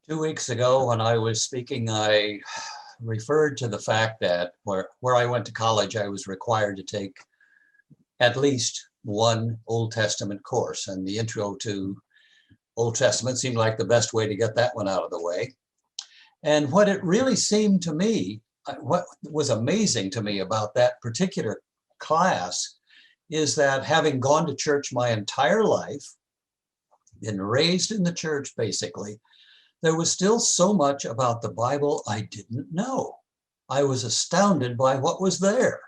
2 weeks ago, when I was speaking, I referred to the fact that where I went to college, I was required to take at least one Old Testament course, and the intro to Old Testament seemed like the best way to get that one out of the way. And what it really seemed to me, what was amazing to me about that particular class is that, having gone to church my entire life, been raised in the church basically, there was still so much about the Bible I didn't know. I was astounded by what was there.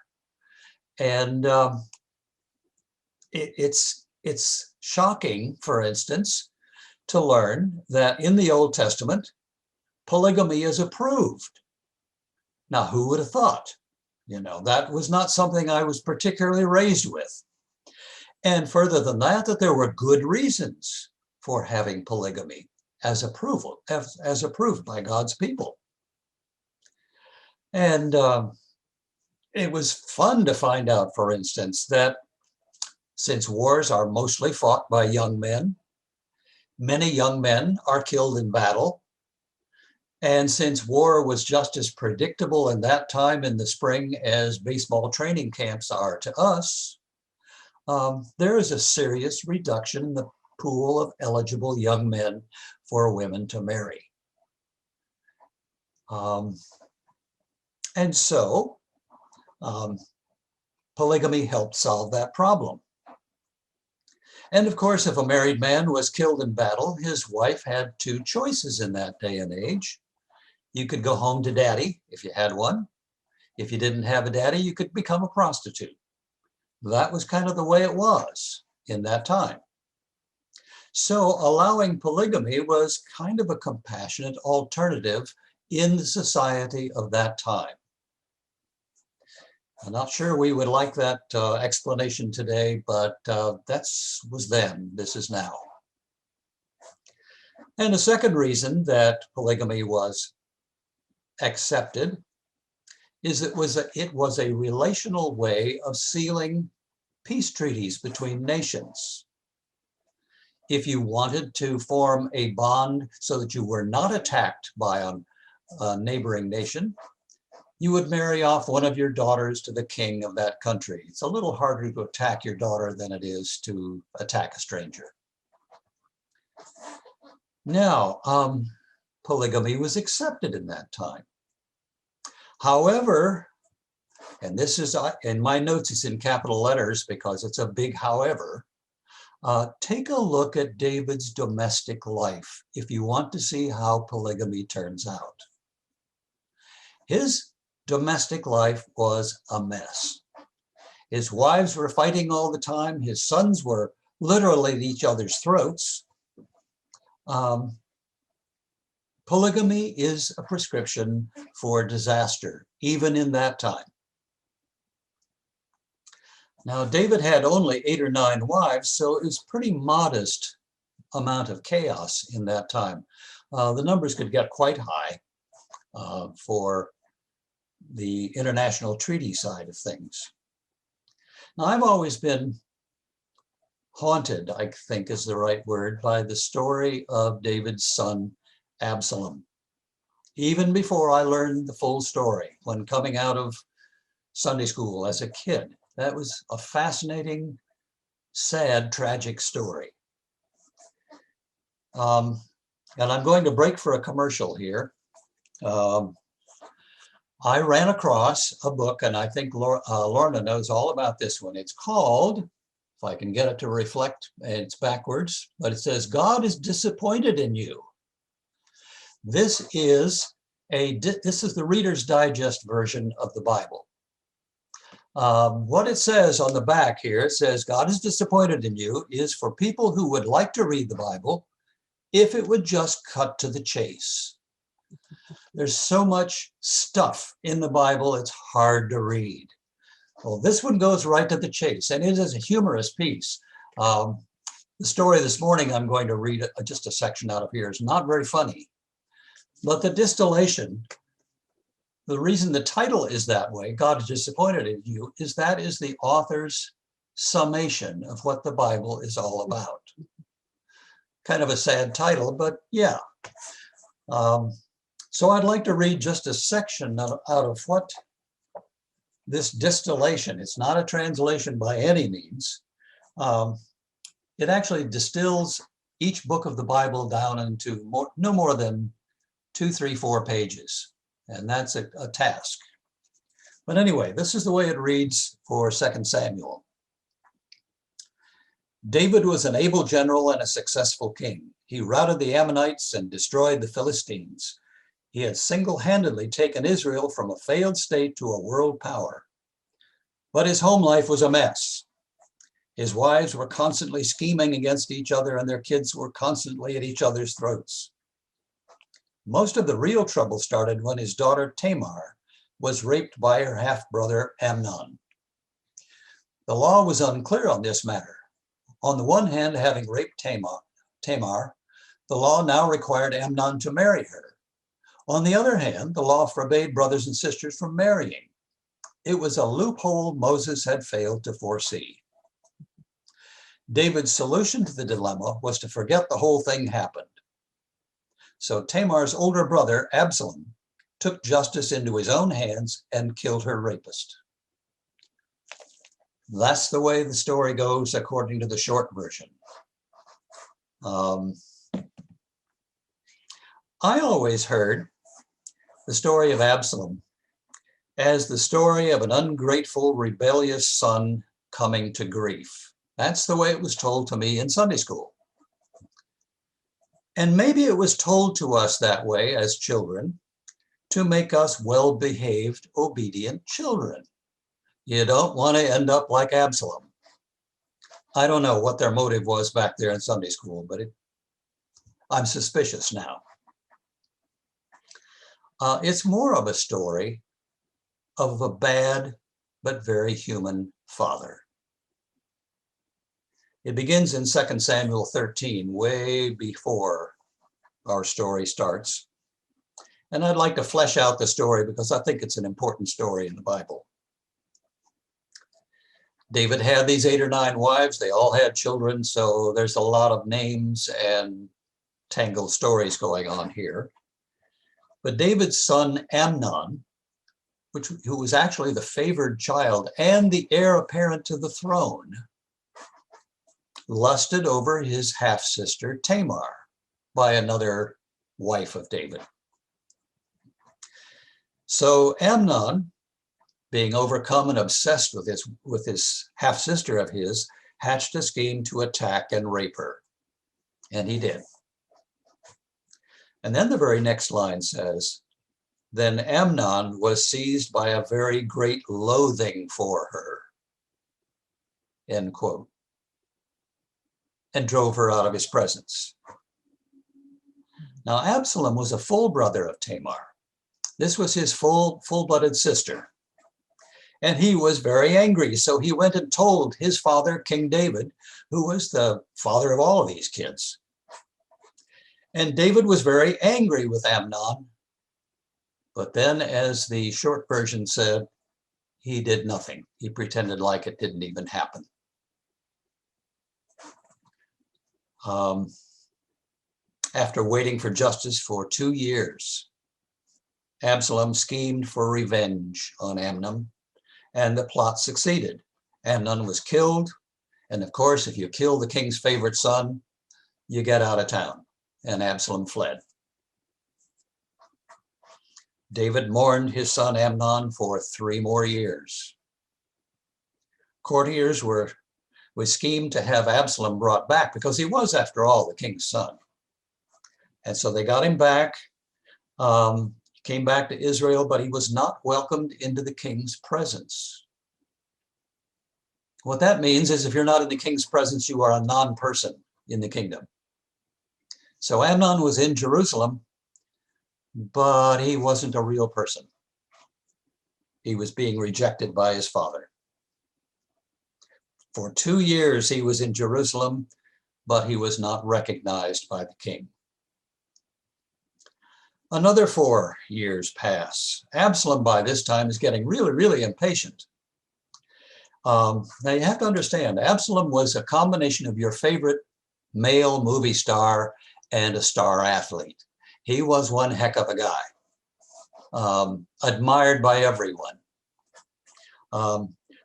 And it's shocking, for instance, to learn that in the Old Testament, polygamy is approved. Now, who would have thought? That was not something I was particularly raised with. And further than that, that there were good reasons for having polygamy as approved by God's people. And it was fun to find out, for instance, that since wars are mostly fought by young men, many young men are killed in battle. And since war was just as predictable in that time in the spring as baseball training camps are to us, there is a serious reduction in the pool of eligible young men for women to marry. And so polygamy helped solve that problem. And of course, if a married man was killed in battle, his wife had two choices in that day and age. You could go home to daddy if you had one. If you didn't have a daddy, you could become a prostitute. That was kind of the way it was in that time. So allowing polygamy was kind of a compassionate alternative in the society of that time. I'm not sure we would like that explanation today, but that was then, this is now. And the second reason that polygamy was accepted is it was a relational way of sealing peace treaties between nations. If you wanted to form a bond so that you were not attacked by a neighboring nation, you would marry off one of your daughters to the king of that country. It's a little harder to attack your daughter than it is to attack a stranger. Now, polygamy was accepted in that time. However, and this is in my notes, it's in capital letters because it's a big however, take a look at David's domestic life if you want to see how polygamy turns out. His domestic life was a mess. His wives were fighting all the time. His sons were literally at each other's throats. Polygamy is a prescription for disaster, even in that time. Now, David had only 8 or 9 wives, so it was pretty modest amount of chaos in that time. The numbers could get quite high for the international treaty side of things. Now, I've always been haunted, I think is the right word, by the story of David's son, Absalom. Even before I learned the full story, when coming out of Sunday school as a kid, that was a fascinating, sad, tragic story. And I'm going to break for a commercial here. I ran across a book, and I think Lorna knows all about this one. It's called, if I can get it to reflect, it's backwards, but it says, God is Disappointed in You. This is the Reader's Digest version of the Bible. What it says on the back here, it says, God is Disappointed in You is for people who would like to read the Bible if it would just cut to the chase. There's so much stuff in the Bible, it's hard to read. Well, this one goes right to the chase, and it is a humorous piece. The story this morning I'm going to read just a section out of here is not very funny. But the distillation, the reason the title is that way, God is Disappointed in You, is that is the author's summation of what the Bible is all about. Kind of a sad title, but yeah. So I'd like to read just a section out of what this distillation, it's not a translation by any means. It actually distills each book of the Bible down into no more than 2, 3, 4 pages. And that's a task. But anyway, this is the way it reads for 2 Samuel. David was an able general and a successful king. He routed the Ammonites and destroyed the Philistines. He had single-handedly taken Israel from a failed state to a world power. But his home life was a mess. His wives were constantly scheming against each other, and their kids were constantly at each other's throats. Most of the real trouble started when his daughter Tamar was raped by her half-brother Amnon. The law was unclear on this matter. On the one hand, having raped Tamar, the law now required Amnon to marry her. On the other hand, the law forbade brothers and sisters from marrying. It was a loophole Moses had failed to foresee. David's solution to the dilemma was to forget the whole thing happened. So Tamar's older brother, Absalom, took justice into his own hands and killed her rapist. That's the way the story goes according to the short version. I always heard the story of Absalom as the story of an ungrateful, rebellious son coming to grief. That's the way it was told to me in Sunday school. And maybe it was told to us that way as children to make us well-behaved, obedient children. You don't want to end up like Absalom. I don't know what their motive was back there in Sunday school, but I'm suspicious now. It's more of a story of a bad but very human father. It begins in 2 Samuel 13, way before our story starts. And I'd like to flesh out the story because I think it's an important story in the Bible. David had these 8 or 9 wives. They all had children, so there's a lot of names and tangled stories going on here. But David's son Amnon, who was actually the favored child and the heir apparent to the throne, lusted over his half-sister Tamar by another wife of David. So Amnon, being overcome and obsessed with his half-sister of his, hatched a scheme to attack and rape her. And he did. And then the very next line says, then Amnon was seized by a very great loathing for her, end quote, and drove her out of his presence. Now, Absalom was a full brother of Tamar. This was his full-blooded sister. And he was very angry. So he went and told his father, King David, who was the father of all of these kids. And David was very angry with Amnon. But then, as the short version said, he did nothing. He pretended like it didn't even happen. After waiting for justice for 2 years, Absalom schemed for revenge on Amnon, and the plot succeeded. Amnon was killed, and of course, if you kill the king's favorite son, you get out of town, and Absalom fled. David mourned his son Amnon for 3 more years. Courtiers we schemed to have Absalom brought back because he was, after all, the king's son. And so they got him back. He came back to Israel, but he was not welcomed into the king's presence. What that means is if you're not in the king's presence, you are a non-person in the kingdom. So Amnon was in Jerusalem, but he wasn't a real person. He was being rejected by his father. For 2 years, he was in Jerusalem, but he was not recognized by the king. Another 4 years pass. Absalom, by this time, is getting really, really impatient. Now, you have to understand, Absalom was a combination of your favorite male movie star and a star athlete. He was one heck of a guy, admired by everyone.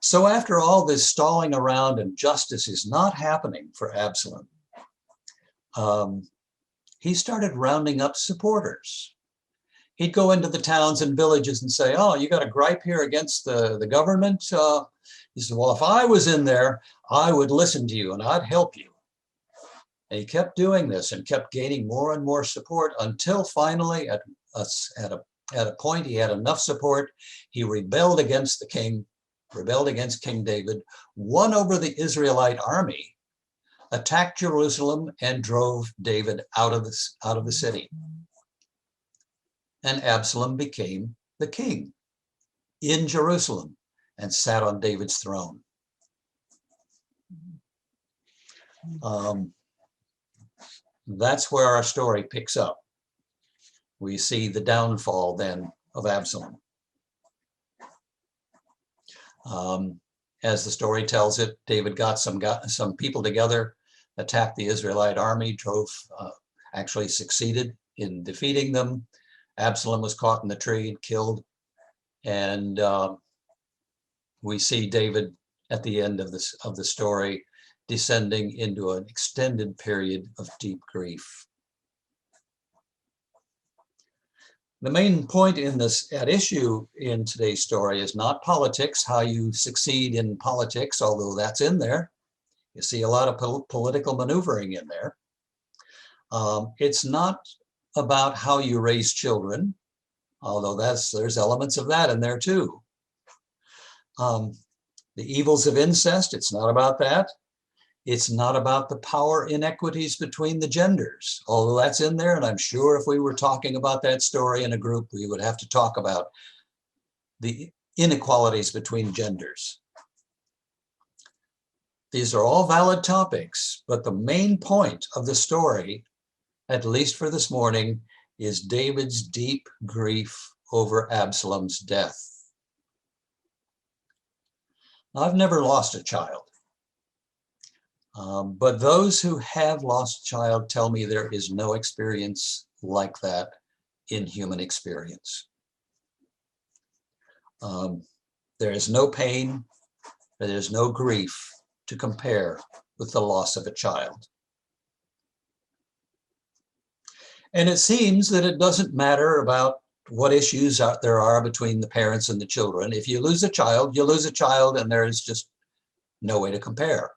So after all this stalling around and justice is not happening for Absalom, he started rounding up supporters. He'd go into the towns and villages and say, oh, you got a gripe here against the government? He said, well, if I was in there, I would listen to you and I'd help you. And he kept doing this and kept gaining more and more support until finally at a point he had enough support. He rebelled against the king, rebelled against King David, won over the Israelite army, attacked Jerusalem, and drove David out of the city. And Absalom became the king in Jerusalem and sat on David's throne. That's where our story picks up. We see the downfall then of Absalom. As the story tells it, David got some people together, attacked the Israelite army, actually succeeded in defeating them. Absalom was caught in the tree and killed. And we see David at the end of the story descending into an extended period of deep grief. The main point at issue in today's story is not politics, how you succeed in politics, although that's in there. You see a lot of political maneuvering in there. It's not about how you raise children, although there's elements of that in there too. The evils of incest, it's not about that. It's not about the power inequities between the genders, although that's in there. And I'm sure if we were talking about that story in a group, we would have to talk about the inequalities between genders. These are all valid topics, but the main point of the story, at least for this morning, is David's deep grief over Absalom's death. I've never lost a child. But those who have lost a child tell me there is no experience like that in human experience. There is no pain, there is no grief to compare with the loss of a child. And it seems that it doesn't matter about what issues there are between the parents and the children. If you lose a child, you lose a child, and there is just no way to compare.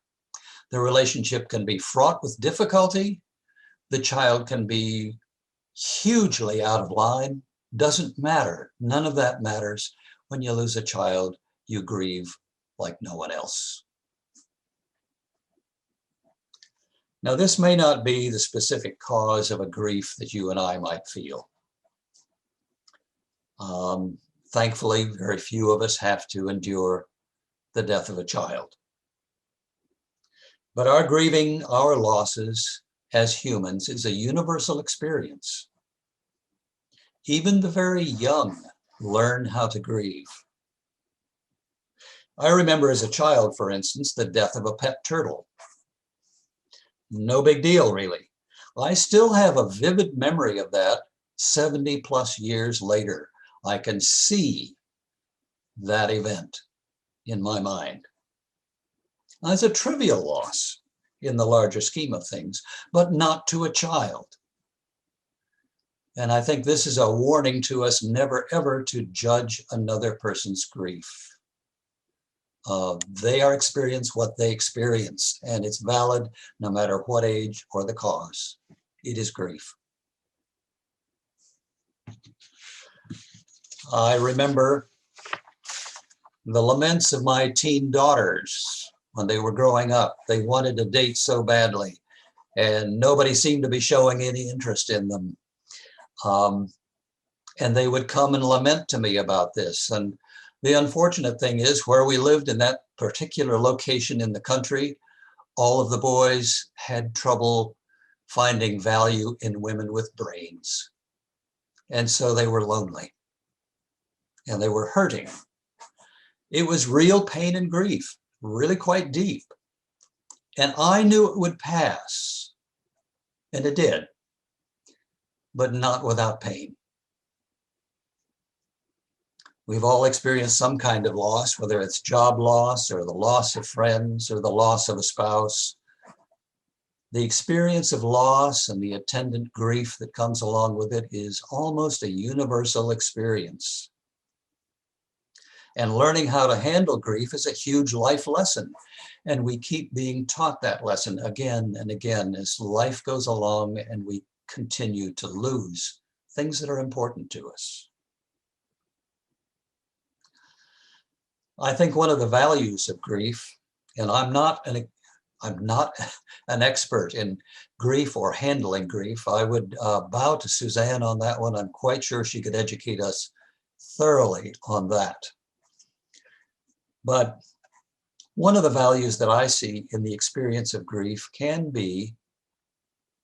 The relationship can be fraught with difficulty. The child can be hugely out of line. Doesn't matter. None of that matters. When you lose a child, you grieve like no one else. Now, this may not be the specific cause of a grief that you and I might feel. Thankfully, very few of us have to endure the death of a child. But our grieving our losses as humans is a universal experience. Even the very young learn how to grieve. I remember as a child, for instance, the death of a pet turtle. No big deal, really. I still have a vivid memory of that 70 plus years later. I can see that event in my mind. It's a trivial loss in the larger scheme of things, but not to a child. And I think this is a warning to us never ever to judge another person's grief. They are experience what they experience, and it's valid no matter what age or the cause. It is grief. I remember the laments of my teen daughters when they were growing up. They wanted a date so badly, and nobody seemed to be showing any interest in them. And they would come and lament to me about this. And the unfortunate thing is, where we lived in that particular location in the country, all of the boys had trouble finding value in women with brains. And so they were lonely, and they were hurting. It was real pain and grief, really quite deep. And I knew it would pass, and it did. but not without pain. We've all experienced some kind of loss, whether it's job loss or the loss of friends or the loss of a spouse. The experience of loss and the attendant grief that comes along with it is almost a universal experience. And learning how to handle grief is a huge life lesson. And we keep being taught that lesson again and again as life goes along and we continue to lose things that are important to us. I think one of the values of grief, and I'm not an expert in grief or handling grief. I would bow to Suzanne on that one. I'm quite sure she could educate us thoroughly on that. But one of the values that I see in the experience of grief can be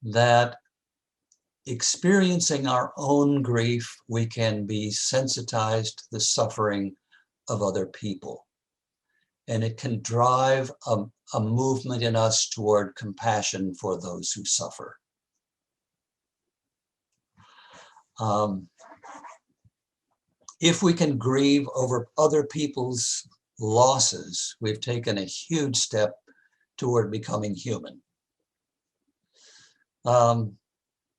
that experiencing our own grief, we can be sensitized to the suffering of other people. And it can drive a movement in us toward compassion for those who suffer. If we can grieve over other people's losses, we've taken a huge step toward becoming human.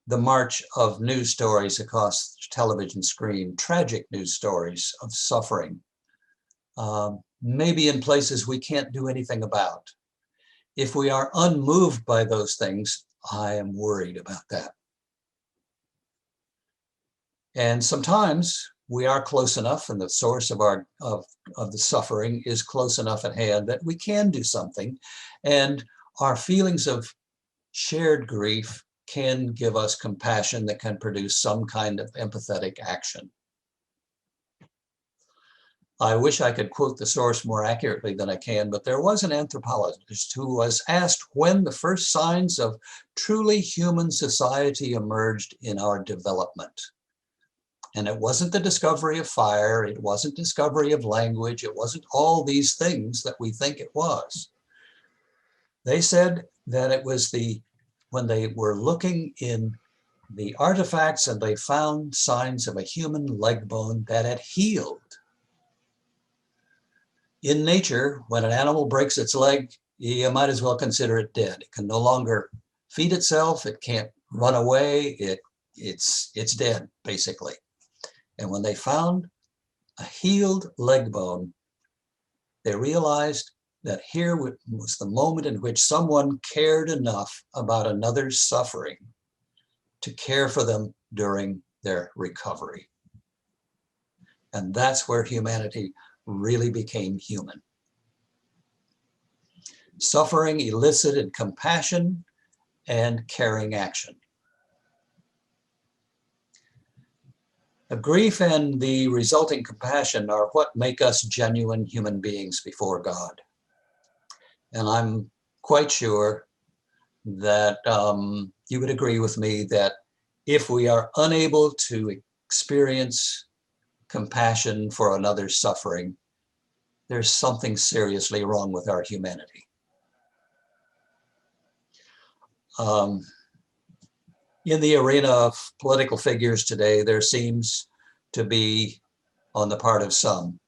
The march of news stories across the television screen, tragic news stories of suffering, maybe in places we can't do anything about. If we are unmoved by those things, I am worried about that. And sometimes we are close enough, and the source of the suffering is close enough at hand that we can do something. And our feelings of shared grief can give us compassion that can produce some kind of empathetic action. I wish I could quote the source more accurately than I can, but there was an anthropologist who was asked when the first signs of truly human society emerged in our development. And it wasn't the discovery of fire, it wasn't discovery of language, it wasn't all these things that we think it was. They said that it was when they were looking in the artifacts and they found signs of a human leg bone that had healed. In nature, when an animal breaks its leg, you might as well consider it dead. It can no longer feed itself, it can't run away, it's dead, basically. And when they found a healed leg bone, they realized that here was the moment in which someone cared enough about another's suffering to care for them during their recovery. And that's where humanity really became human. Suffering elicited compassion and caring action. The grief and the resulting compassion are what make us genuine human beings before God. And I'm quite sure that you would agree with me that if we are unable to experience compassion for another's suffering, there's something seriously wrong with our humanity. In the arena of political figures today, there seems to be, on the part of some,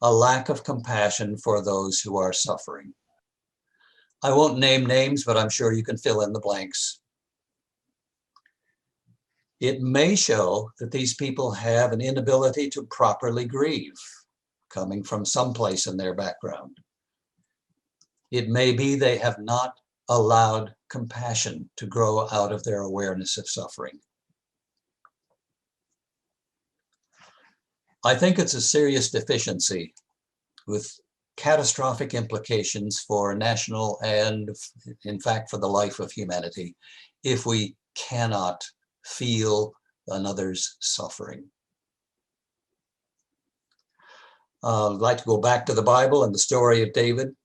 a lack of compassion for those who are suffering. I won't name names, but I'm sure you can fill in the blanks. It may show that these people have an inability to properly grieve, coming from someplace in their background. It may be they have not allowed compassion to grow out of their awareness of suffering. I think it's a serious deficiency with catastrophic implications for national and, in fact, for the life of humanity if we cannot feel another's suffering. I'd like to go back to the Bible and the story of David.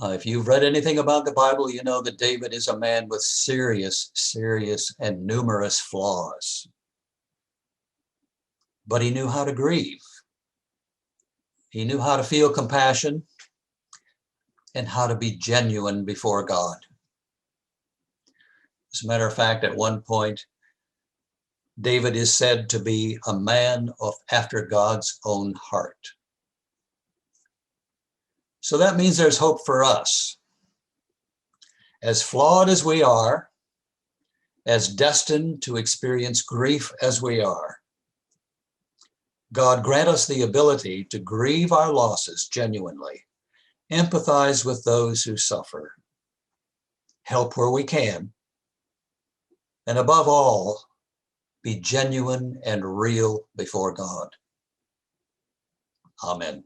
If you've read anything about the Bible, you know that David is a man with serious and numerous flaws. But he knew how to grieve. He knew how to feel compassion and how to be genuine before God. As a matter of fact, at one point, David is said to be a man after God's own heart. So that means there's hope for us. As flawed as we are, as destined to experience grief as we are, God grant us the ability to grieve our losses genuinely, empathize with those who suffer, help where we can, and above all, be genuine and real before God. Amen.